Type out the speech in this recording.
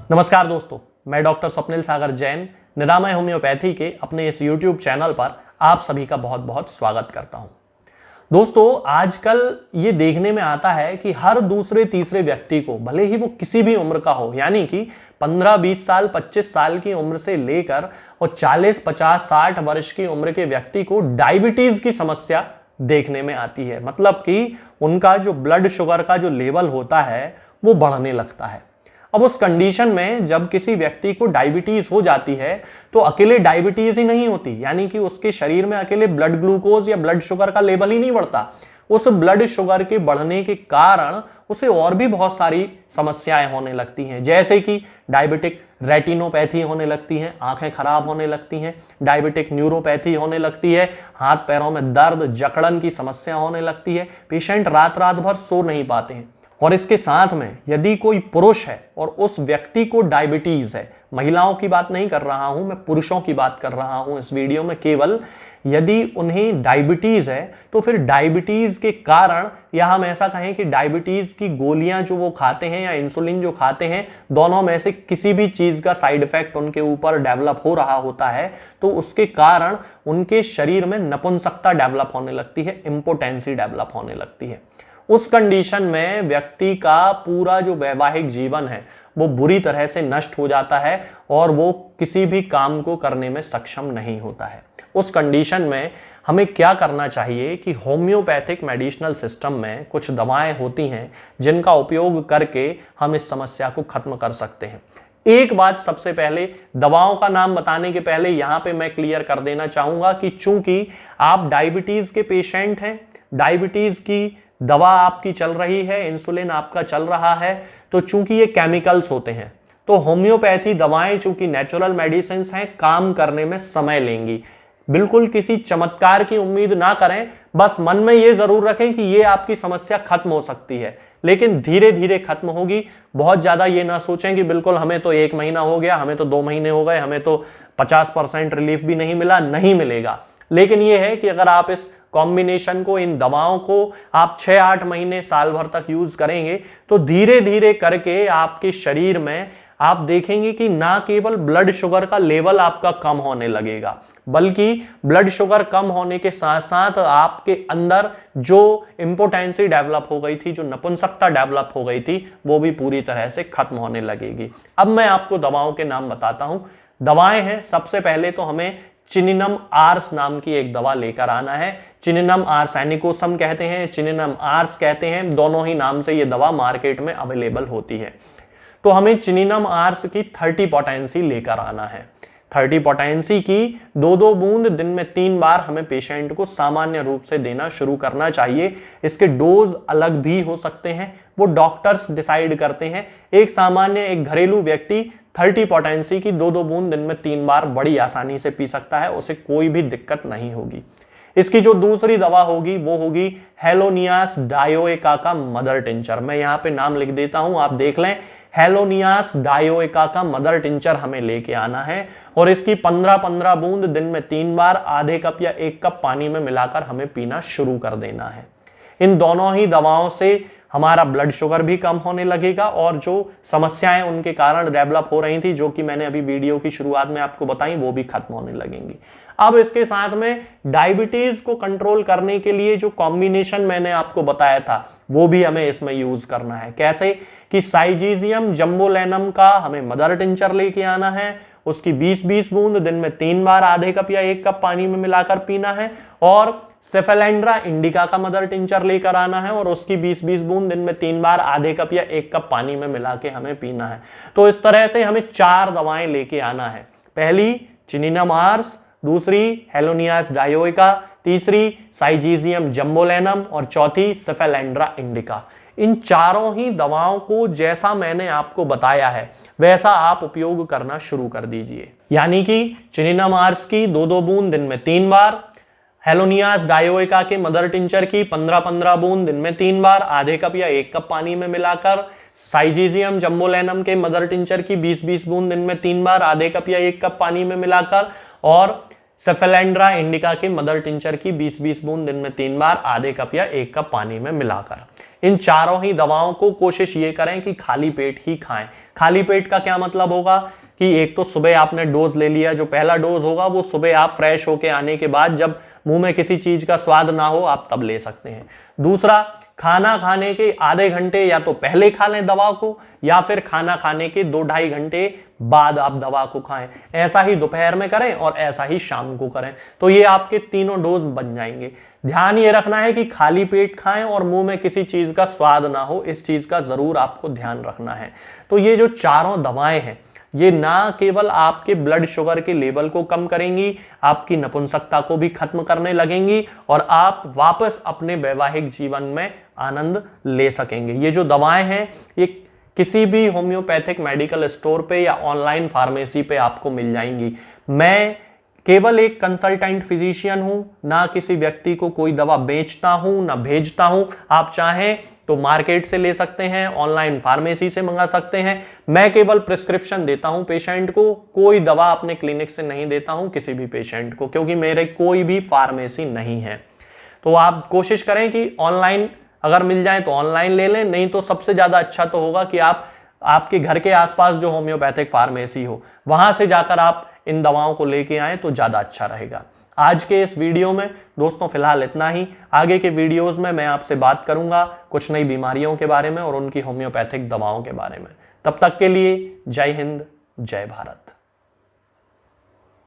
नमस्कार दोस्तों, मैं डॉक्टर स्वप्निल सागर जैन निरामय होम्योपैथी के अपने इस YouTube चैनल पर आप सभी का बहुत बहुत स्वागत करता हूं। दोस्तों, आजकल ये देखने में आता है कि हर दूसरे तीसरे व्यक्ति को, भले ही वो किसी भी उम्र का हो, यानी कि 15, 20 साल, 25 साल की उम्र से लेकर और 40, 50, 60 वर्ष की उम्र के व्यक्ति को डायबिटीज की समस्या देखने में आती है। मतलब कि उनका जो ब्लड शुगर का जो लेवल होता है वो बढ़ने लगता है। अब उस कंडीशन में जब किसी व्यक्ति को डायबिटीज हो जाती है तो अकेले डायबिटीज ही नहीं होती, यानी कि उसके शरीर में अकेले ब्लड ग्लूकोज या ब्लड शुगर का लेवल ही नहीं बढ़ता। उस ब्लड शुगर के बढ़ने के कारण उसे और भी बहुत सारी समस्याएं होने लगती हैं, जैसे कि डायबिटिक रेटिनोपैथी होने लगती है, आंखें खराब होने लगती हैं, डायबिटिक न्यूरोपैथी होने लगती है, हाथ पैरों में दर्द, जकड़न की समस्या होने लगती है, पेशेंट रात रात भर सो नहीं पाते हैं। और इसके साथ में यदि कोई पुरुष है और उस व्यक्ति को डायबिटीज है, महिलाओं की बात नहीं कर रहा हूं मैं, पुरुषों की बात कर रहा हूं इस वीडियो में, केवल यदि उन्हें डायबिटीज है तो फिर डायबिटीज के कारण, या हम ऐसा कहें कि डायबिटीज की गोलियां जो वो खाते हैं या इंसुलिन जो खाते हैं, दोनों में से किसी भी चीज का साइड इफेक्ट उनके ऊपर डेवलप हो रहा होता है, तो उसके कारण उनके शरीर में नपुंसकता डेवलप होने लगती है, इंपोटेंसी डेवलप होने लगती है। उस कंडीशन में व्यक्ति का पूरा जो वैवाहिक जीवन है वो बुरी तरह से नष्ट हो जाता है और वो किसी भी काम को करने में सक्षम नहीं होता है। उस कंडीशन में हमें क्या करना चाहिए कि होम्योपैथिक मेडिसिनल सिस्टम में कुछ दवाएं होती हैं जिनका उपयोग करके हम इस समस्या को खत्म कर सकते हैं। एक बात सबसे पहले, दवाओं का नाम बताने के पहले यहां पे मैं क्लियर कर देना चाहूंगा कि चूंकि आप डायबिटीज के पेशेंट हैं, डायबिटीज की दवा आपकी चल रही है, इंसुलिन आपका चल रहा है, तो चूंकि ये केमिकल्स होते हैं तो होम्योपैथी दवाएं चूंकि नेचुरल मेडिसिन हैं, काम करने में समय लेंगी। बिल्कुल किसी चमत्कार की उम्मीद ना करें, बस मन में ये जरूर रखें कि ये आपकी समस्या खत्म हो सकती है, लेकिन धीरे धीरे खत्म होगी। बहुत ज्यादा ये ना सोचें कि बिल्कुल हमें तो 1 महीना हो गया, हमें तो 2 महीने हो गए, हमें तो 50% रिलीफ भी नहीं मिला, नहीं मिलेगा। लेकिन यह है कि अगर आप इस कॉम्बिनेशन को, इन दवाओं को आप 6-8 महीने, साल भर तक यूज करेंगे तो धीरे धीरे करके आपके शरीर में आप देखेंगे कि ना केवल ब्लड शुगर का लेवल आपका कम होने लगेगा, बल्कि ब्लड शुगर कम होने के साथ साथ आपके अंदर जो इंपोटेंसी डेवलप हो गई थी, जो नपुंसकता डेवलप हो गई थी, वो भी पूरी तरह से खत्म होने लगेगी। अब मैं आपको दवाओं के नाम बताता हूं। दवाएं हैं, सबसे पहले तो हमें चिनिनम आर्स नाम की एक दवा लेकर आना है। चिनिनम आर्सेनिकोसम कहते हैं, चिनिनम आर्स कहते हैं, दोनों ही नाम से ये दवा मार्केट में अवेलेबल होती है। तो हमें चिनिनम आर्स की 30 पोटेंसी लेकर आना है। 30 पोटेंसी की 2-2 बूंद दिन में 3 बार हमें पेशेंट को सामान्य रूप से देना शुरू करना चाहिए। इसके डोज अलग भी हो सकते हैं, वो डॉक्टर्स डिसाइड करते हैं। एक सामान्य, एक घरेलू व्यक्ति 30 पोटेंसी की 2-2 बूंद दिन में 3 बार बड़ी आसानी से पी सकता है, उसे कोई भी दिक्कत नहीं होगी। इसकी जो दूसरी दवा होगी वो होगी हेलोनियास डायोएका का मदर टिंचर। मैं यहाँ पे नाम लिख देता हूं, आप देख लें। हेलोनियास डायोएका का मदर टिंचर हमें लेके आना है और इसकी 15-15 बूंद दिन में 3 बार आधे कप या 1 कप पानी में मिलाकर हमें पीना शुरू कर देना है। इन दोनों ही दवाओं से हमारा ब्लड शुगर भी कम होने लगेगा और जो समस्याएं उनके कारण डेवलप हो रही थी, जो कि मैंने अभी वीडियो की शुरुआत में आपको बताई, वो भी खत्म होने लगेंगी। अब इसके साथ में डायबिटीज को कंट्रोल करने के लिए जो कॉम्बिनेशन मैंने आपको बताया था वो भी हमें इसमें यूज करना है। कैसे कि साइजीजियम जम्बोलेनम का हमें मदर टिंचर लेके आना है, उसकी 20-20 बूंद दिन में 3 बार आधे कप या 1 कप पानी में मिलाकर पीना है, और सेफेलेंड्रा इंडिका का मदर टिंचर लेकर आना है और उसकी 20-20 बूंद दिन में 3 बार आधे कप या 1 कप पानी में मिला के हमें पीना है। तो इस तरह से हमें 4 दवाएं लेके आना है। पहली चिनिनम आर्स, दूसरी हेलोनियास डायोएका, तीसरी साइजीजियम जम्बोलेनम और चौथी सेफेलेंड्रा इंडिका। इन चारों ही दवाओं को जैसा मैंने आपको बताया है वैसा आप उपयोग करना शुरू कर दीजिए। यानी कि चिनिनम आर्स की 2-2 बूंद दिन में 3 बार, हेलोनियास डायोएका के मदर टिंचर की 15-15 बूंद दिन में 3 बार आधे कप या 1 कप पानी में मिलाकर, साइजीजियम जम्बोलेनम के मदर टिंचर की 20-20 बूंद दिन में 3 बार आधे कप या 1 कप पानी में मिलाकर, और सेफेलेंड्रा इंडिका के मदर टिंचर की 20-20 बूंद दिन में 3 बार आधे कप या 1 कप पानी में मिलाकर। इन चारों ही दवाओं को कोशिश ये करें कि खाली पेट ही खाएं। खाली पेट का क्या मतलब होगा कि एक तो सुबह आपने डोज ले लिया, जो पहला डोज होगा वो सुबह आप फ्रेश होके आने के बाद, जब मुंह में किसी चीज का स्वाद ना हो आप तब ले सकते हैं। दूसरा, खाना खाने के आधे घंटे या तो पहले खा लें दवा को, या फिर खाना खाने के 2-2.5 घंटे बाद आप दवा को खाएं। ऐसा ही दोपहर में करें और ऐसा ही शाम को करें, तो ये आपके तीनों डोज बन जाएंगे। ध्यान ये रखना है कि खाली पेट खाएं और मुंह में किसी चीज का स्वाद ना हो, इस चीज का जरूर आपको ध्यान रखना है। तो ये जो चारों दवाएं हैं ये ना केवल आपके ब्लड शुगर के लेवल को कम करेंगी, आपकी नपुंसकता को भी खत्म करने लगेंगी और आप वापस अपने वैवाहिक जीवन में आनंद ले सकेंगे। ये जो दवाएं हैं ये किसी भी होम्योपैथिक मेडिकल स्टोर पे या ऑनलाइन फार्मेसी पे आपको मिल जाएंगी। मैं केवल एक कंसल्टेंट फिजिशियन हूं, ना किसी व्यक्ति को कोई दवा बेचता हूं ना भेजता हूं। आप चाहें तो मार्केट से ले सकते हैं, ऑनलाइन फार्मेसी से मंगा सकते हैं। मैं केवल प्रिस्क्रिप्शन देता हूं पेशेंट को, कोई दवा अपने क्लिनिक से नहीं देता हूं किसी भी पेशेंट को, क्योंकि मेरे कोई भी फार्मेसी नहीं है। तो आप कोशिश करें कि ऑनलाइन अगर मिल जाए तो ऑनलाइन ले लें, नहीं तो सबसे ज्यादा अच्छा तो होगा कि आप आपके घर के आसपास जो होम्योपैथिक फार्मेसी हो वहां से जाकर आप इन दवाओं को लेके आए तो ज्यादा अच्छा रहेगा। आज के इस वीडियो में दोस्तों फिलहाल इतना ही। आगे के वीडियोस में मैं आपसे बात करूंगा कुछ नई बीमारियों के बारे में और उनकी होम्योपैथिक दवाओं के बारे में। तब तक के लिए जय हिंद, जय भारत।